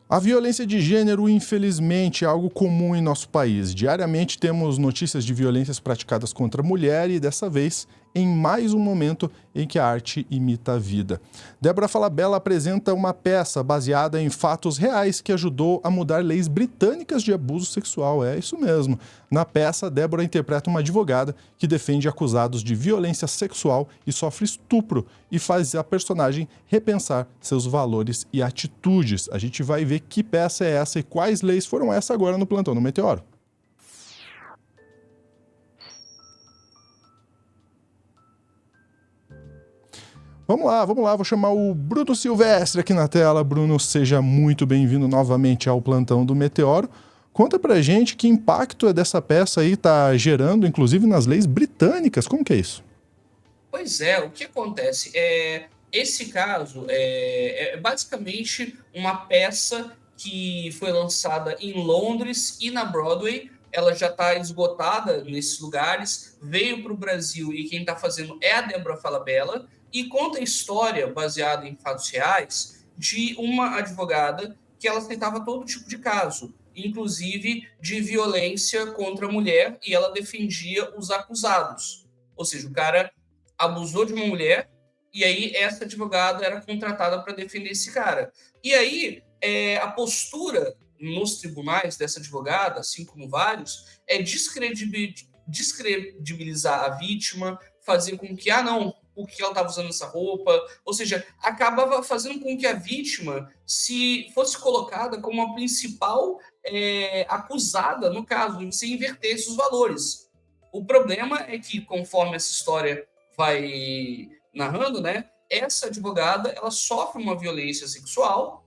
A violência de gênero, infelizmente, é algo comum em nosso país. Diariamente temos notícias de violências praticadas contra a mulher e, dessa vez, em mais um momento em que a arte imita a vida. Débora Falabella apresenta uma peça baseada em fatos reais que ajudou a mudar leis britânicas de abuso sexual. É isso mesmo. Na peça, Débora interpreta uma advogada que defende acusados de violência sexual e sofre estupro e faz a personagem repensar seus valores e atitudes. A gente vai ver que peça é essa e quais leis foram essas agora no Plantão do Meteoro. Vamos lá, vou chamar o Bruno Silvestre aqui na tela. Bruno, seja muito bem-vindo novamente ao Plantão do Meteoro. Conta pra gente que impacto dessa peça aí tá gerando, inclusive nas leis britânicas. Como que é isso? Pois é, o que acontece? Esse caso é basicamente uma peça que foi lançada em Londres e na Broadway. Ela já está esgotada nesses lugares, veio para o Brasil e quem está fazendo é a Débora Falabella e conta a história baseada em fatos reais de uma advogada que ela aceitava todo tipo de caso, inclusive de violência contra a mulher, e ela defendia os acusados. Ou seja, o cara abusou de uma mulher e aí essa advogada era contratada para defender esse cara. E aí a postura nos tribunais dessa advogada, assim como vários, é descredibilizar a vítima, fazer com que, não, por que ela estava usando essa roupa? Ou seja, acabava fazendo com que a vítima se fosse colocada como a principal acusada no caso, e se invertesse os valores. O problema é que, conforme essa história vai narrando, né? Essa advogada, ela sofre uma violência sexual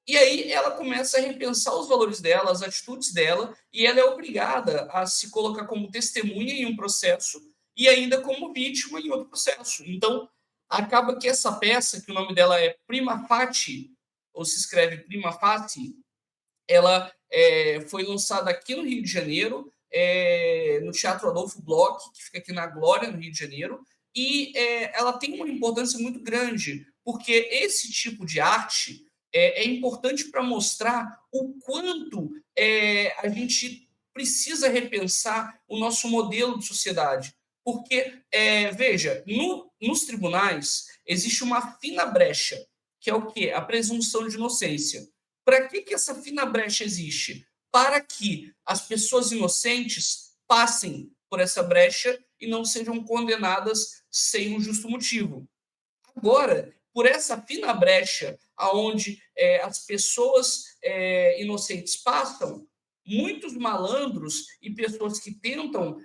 e aí ela começa a repensar os valores dela, as atitudes dela, e ela é obrigada a se colocar como testemunha em um processo e ainda como vítima em outro processo. Então, acaba que essa peça, que o nome dela é Prima Facie, ou se escreve Prima Facie, ela foi lançada aqui no Rio de Janeiro, no Teatro Adolfo Bloch, que fica aqui na Glória, no Rio de Janeiro, e ela tem uma importância muito grande, porque esse tipo de arte é importante para mostrar o quanto a gente precisa repensar o nosso modelo de sociedade. Porque, veja, nos tribunais existe uma fina brecha, que é o quê? A presunção de inocência. Para que essa fina brecha existe? Para que as pessoas inocentes passem por essa brecha e não sejam condenadas sem um justo motivo. Agora, por essa fina brecha aonde as pessoas inocentes passam, muitos malandros e pessoas que tentam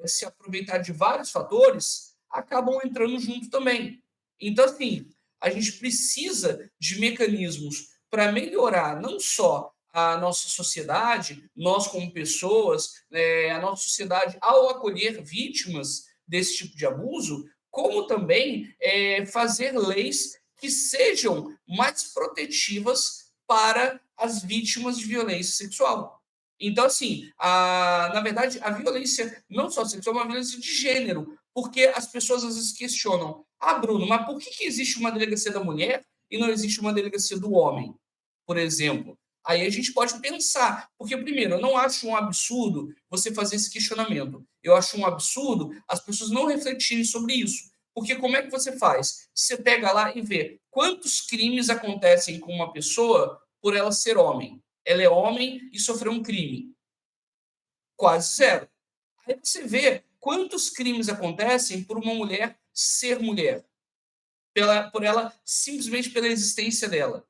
se aproveitar de vários fatores acabam entrando junto também. Então, assim, a gente precisa de mecanismos para melhorar não só a nossa sociedade, nós como pessoas, a nossa sociedade ao acolher vítimas desse tipo de abuso, como também fazer leis que sejam mais protetivas para as vítimas de violência sexual. Então, assim, na verdade, a violência não só sexual, é uma violência de gênero, porque as pessoas às vezes questionam: Bruno, mas por que existe uma delegacia da mulher e não existe uma delegacia do homem, por exemplo? Aí a gente pode pensar, porque, primeiro, eu não acho um absurdo você fazer esse questionamento. Eu acho um absurdo as pessoas não refletirem sobre isso. Porque como é que você faz? Você pega lá e vê quantos crimes acontecem com uma pessoa por ela ser homem. Ela é homem e sofreu um crime. Quase zero. Aí você vê quantos crimes acontecem por uma mulher ser mulher. Por ela, simplesmente pela existência dela.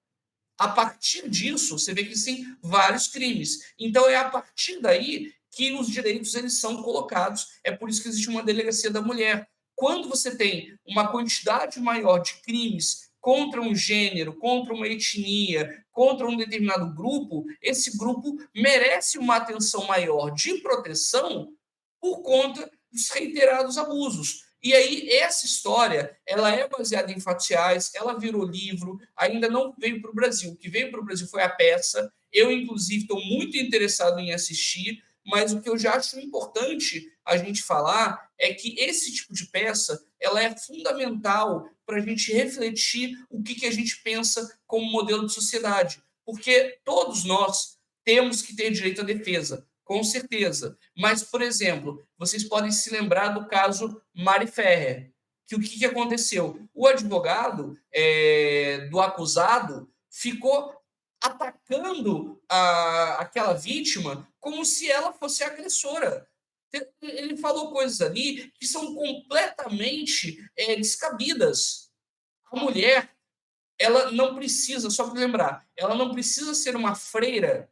A partir disso, você vê que tem vários crimes. Então, é a partir daí que os direitos eles são colocados. É por isso que existe uma delegacia da mulher. Quando você tem uma quantidade maior de crimes contra um gênero, contra uma etnia, contra um determinado grupo, esse grupo merece uma atenção maior de proteção por conta dos reiterados abusos. E aí, essa história, ela é baseada em fatos reais, ela virou livro, ainda não veio para o Brasil. O que veio para o Brasil foi a peça. Eu, inclusive, estou muito interessado em assistir, mas o que eu já acho importante a gente falar é que esse tipo de peça ela é fundamental para a gente refletir o que a gente pensa como modelo de sociedade. porque todos nós temos que ter direito à defesa, com certeza. Mas, por exemplo, vocês podem se lembrar do caso Mari Ferrer, que o que aconteceu? O advogado do acusado ficou atacando aquela vítima como se ela fosse agressora. Ele falou coisas ali que são completamente descabidas. A mulher, ela não precisa, só para lembrar, ela não precisa ser uma freira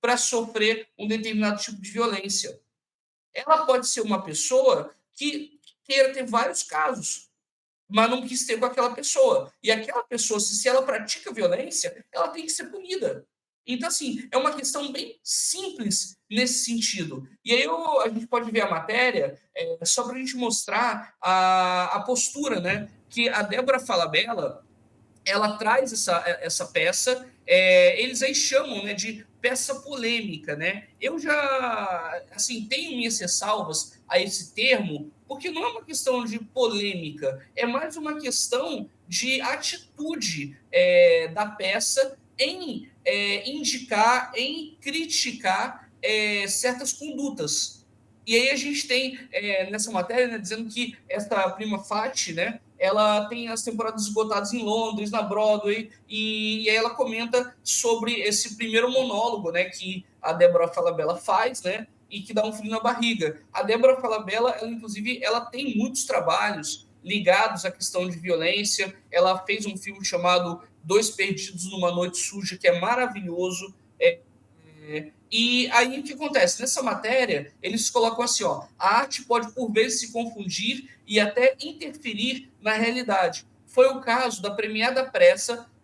para sofrer um determinado tipo de violência. Ela pode ser uma pessoa que queira ter vários casos, mas não quis ter com aquela pessoa. E aquela pessoa, se ela pratica violência, ela tem que ser punida. Então, assim, é uma questão bem simples nesse sentido. E aí a gente pode ver a matéria só para a gente mostrar a postura, né? Que a Débora Falabella, ela traz essa peça, eles aí chamam, né, de peça polêmica, né? Eu já, assim, tenho minhas ressalvas a esse termo, porque não é uma questão de polêmica, é mais uma questão de atitude da peça em indicar, em criticar certas condutas. E aí a gente tem nessa matéria, né, dizendo que essa prima Fati, né, ela tem as temporadas esgotadas em Londres, na Broadway, e aí ela comenta sobre esse primeiro monólogo, né, que a Débora Falabella faz, né, e que dá um frio na barriga. A Débora Falabella, ela, inclusive, ela tem muitos trabalhos ligados à questão de violência. Ela fez um filme chamado Dois Perdidos numa Noite Suja, que é maravilhoso. E aí o que acontece? Nessa matéria, eles colocam assim: ó, a arte pode por vezes se confundir e até interferir na realidade. Foi o caso da premiada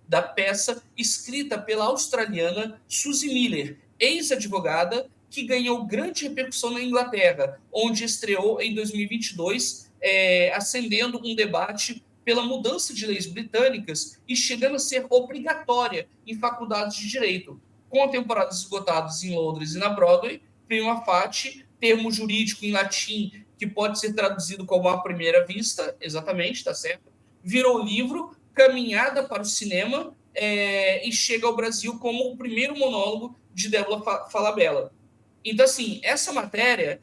da peça escrita pela australiana Suzy Miller, ex-advogada, que ganhou grande repercussão na Inglaterra, onde estreou em 2022, acendendo um debate pela mudança de leis britânicas e chegando a ser obrigatória em faculdades de direito. Com temporadas esgotadas em Londres e na Broadway, prima facie, termo jurídico em latim que pode ser traduzido como à primeira vista, exatamente, tá certo? Virou livro, caminhada para o cinema e chega ao Brasil como o primeiro monólogo de Débora Falabella. Então, assim, essa matéria,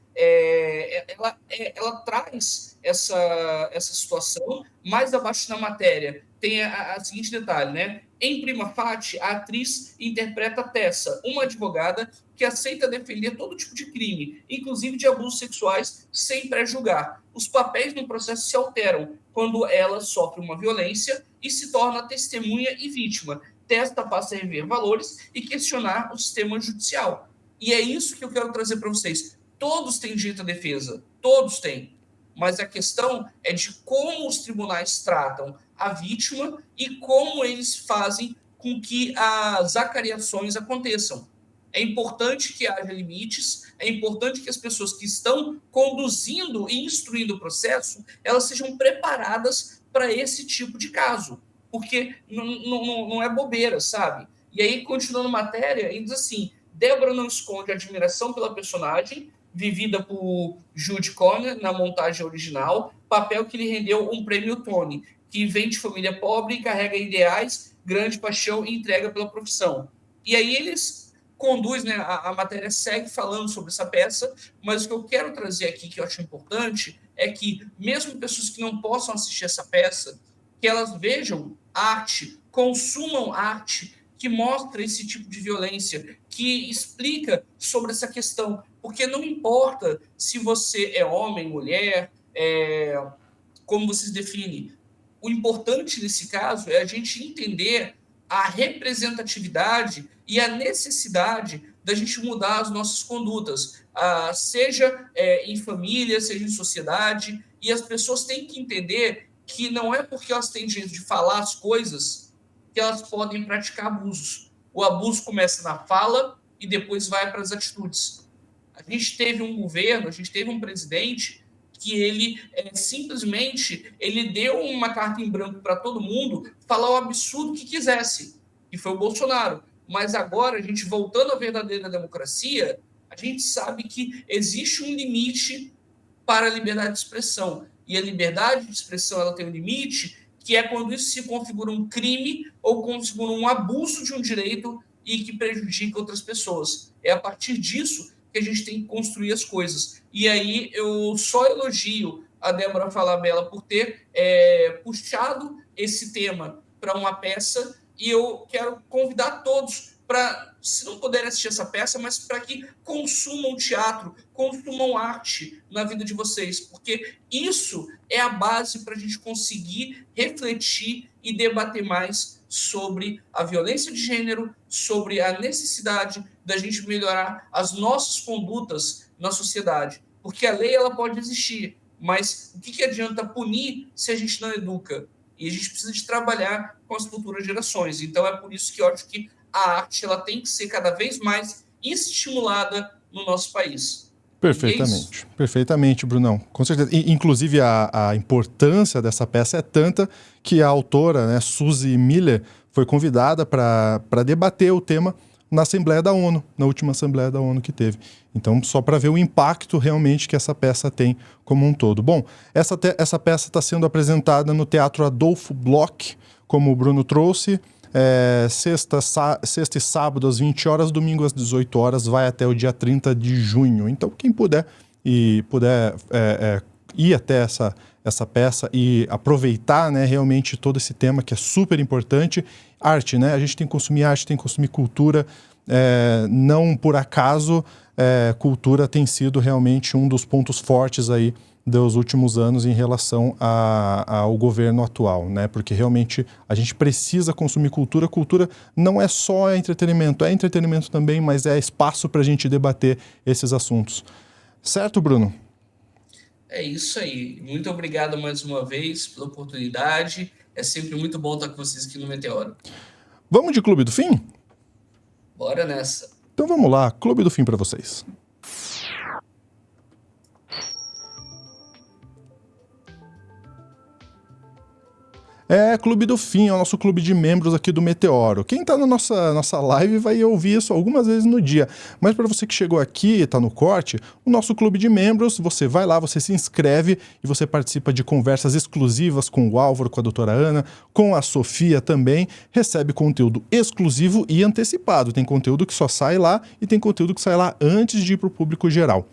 ela traz essa situação. Mais abaixo na matéria tem a seguinte detalhe, né? Em prima facie, a atriz interpreta Tessa, uma advogada que aceita defender todo tipo de crime, inclusive de abusos sexuais, sem pré-julgar. Os papéis no processo se alteram quando ela sofre uma violência e se torna testemunha e vítima. Tessa passa a rever valores e questionar o sistema judicial. E é isso que eu quero trazer para vocês. Todos têm direito à defesa, todos têm. Mas a questão é de como os tribunais tratam a vítima e como eles fazem com que as acariações aconteçam. É importante que haja limites, é importante que as pessoas que estão conduzindo e instruindo o processo, elas sejam preparadas para esse tipo de caso, porque não é bobeira, sabe? E aí, continuando a matéria, ele diz assim: Débora não esconde admiração pela personagem, vivida por Judy Conner na montagem original, papel que lhe rendeu um prêmio Tony, que vem de família pobre e carrega ideais, grande paixão e entrega pela profissão. E aí eles conduzem, né, a matéria segue falando sobre essa peça, mas o que eu quero trazer aqui, que eu acho importante, é que mesmo pessoas que não possam assistir essa peça, que elas vejam arte, consumam arte, que mostra esse tipo de violência, que explica sobre essa questão, porque não importa se você é homem, mulher, como você se define. O importante nesse caso é a gente entender a representatividade e a necessidade da gente mudar as nossas condutas, seja em família, seja em sociedade, e as pessoas têm que entender que não é porque elas têm direito de falar as coisas que elas podem praticar abusos. O abuso começa na fala e depois vai para as atitudes. A gente teve um governo, a gente teve um presidente que ele simplesmente ele deu uma carta em branco para todo mundo falar o absurdo que quisesse, que foi o Bolsonaro. Mas agora, a gente voltando à verdadeira democracia, a gente sabe que existe um limite para a liberdade de expressão. E a liberdade de expressão ela tem um limite que é quando isso se configura um crime ou configura um abuso de um direito e que prejudica outras pessoas. É a partir disso que a gente tem que construir as coisas. E aí eu só elogio a Débora Falabella por ter puxado esse tema para uma peça, e eu quero convidar todos para, se não puderem assistir essa peça, mas para que consumam teatro, consumam arte na vida de vocês, porque isso é a base para a gente conseguir refletir e debater mais sobre a violência de gênero, sobre a necessidade da gente melhorar as nossas condutas na sociedade. Porque a lei ela pode existir, mas o que adianta punir se a gente não educa? E a gente precisa de trabalhar com as futuras gerações. Então é por isso que eu acho que a arte ela tem que ser cada vez mais estimulada no nosso país. Perfeitamente, perfeitamente, Brunão. Com certeza. Inclusive, a importância dessa peça é tanta que a autora, né, Suzy Miller, foi convidada para debater o tema na Assembleia da ONU, na última Assembleia da ONU que teve. Então, só para ver o impacto realmente que essa peça tem como um todo. Bom, essa peça está sendo apresentada no Teatro Adolfo Bloch, como o Bruno trouxe, sexta e sábado às 20 horas, domingo às 18 horas, vai até o dia 30 de junho. Então, quem puder ir até essa peça e aproveitar, né, realmente todo esse tema que é super importante. Arte, né? A gente tem que consumir arte, tem que consumir cultura. Não por acaso, cultura tem sido realmente um dos pontos fortes aí dos últimos anos em relação ao governo atual, né? Porque realmente a gente precisa consumir cultura. Cultura não é só entretenimento, é entretenimento também, mas é espaço para a gente debater esses assuntos. Certo, Bruno? É isso aí. Muito obrigado mais uma vez pela oportunidade. É sempre muito bom estar com vocês aqui no Meteoro. Vamos de Clube do Fim? Bora nessa. Então vamos lá, Clube do Fim para vocês. Clube do Fim, é o nosso clube de membros aqui do Meteoro. Quem está na nossa live vai ouvir isso algumas vezes no dia. Mas para você que chegou aqui e está no corte, o nosso clube de membros, você vai lá, você se inscreve e você participa de conversas exclusivas com o Álvaro, com a doutora Ana, com a Sofia também. Recebe conteúdo exclusivo e antecipado. Tem conteúdo que só sai lá e tem conteúdo que sai lá antes de ir para o público geral.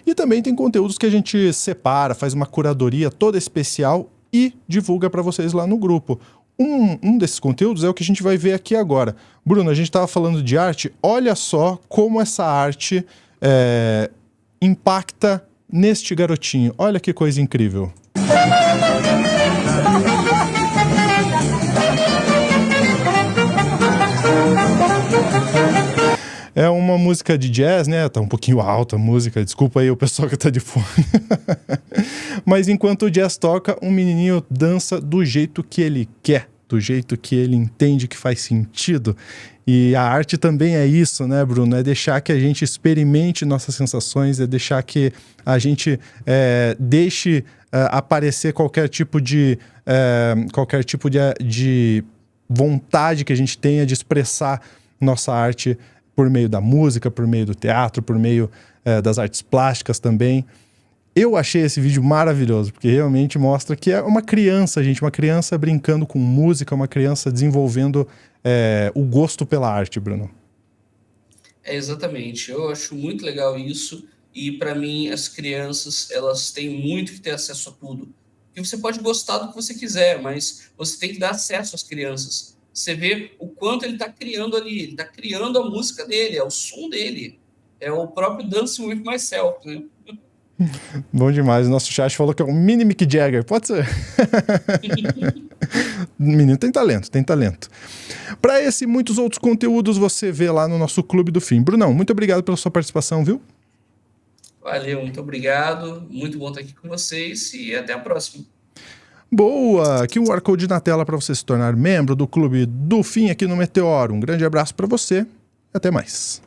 E também tem conteúdos que a gente separa, faz uma curadoria toda especial e divulga para vocês lá no grupo. Um desses conteúdos é o que a gente vai ver aqui agora. Bruno, a gente estava falando de arte, olha só como essa arte impacta neste garotinho. Olha que coisa incrível. É uma música de jazz, né? Tá um pouquinho alta a música, desculpa aí o pessoal que tá de fone. Mas enquanto o jazz toca, um menininho dança do jeito que ele quer, do jeito que ele entende que faz sentido. E a arte também é isso, né, Bruno? É deixar que a gente experimente nossas sensações, é deixar que a gente deixe aparecer qualquer tipo de vontade que a gente tenha de expressar nossa arte por meio da música, por meio do teatro, por meio das artes plásticas também. Eu achei esse vídeo maravilhoso, porque realmente mostra que é uma criança, gente, uma criança brincando com música, uma criança desenvolvendo o gosto pela arte, Bruno. Exatamente, eu acho muito legal isso, e para mim as crianças, elas têm muito que ter acesso a tudo. Porque você pode gostar do que você quiser, mas você tem que dar acesso às crianças. Você vê o quanto ele está criando ali, ele está criando a música dele, é o som dele, é o próprio Dancing With Myself, né? Bom demais, o nosso chat falou que é um mini Mick Jagger, pode ser? O menino tem talento, tem talento. Para esse e muitos outros conteúdos você vê lá no nosso Clube do Fim. Brunão, muito obrigado pela sua participação, viu? Valeu, muito obrigado, muito bom estar aqui com vocês e até a próxima. Boa! Aqui o QR Code na tela para você se tornar membro do Clube do Fim aqui no Meteoro. Um grande abraço para você e até mais.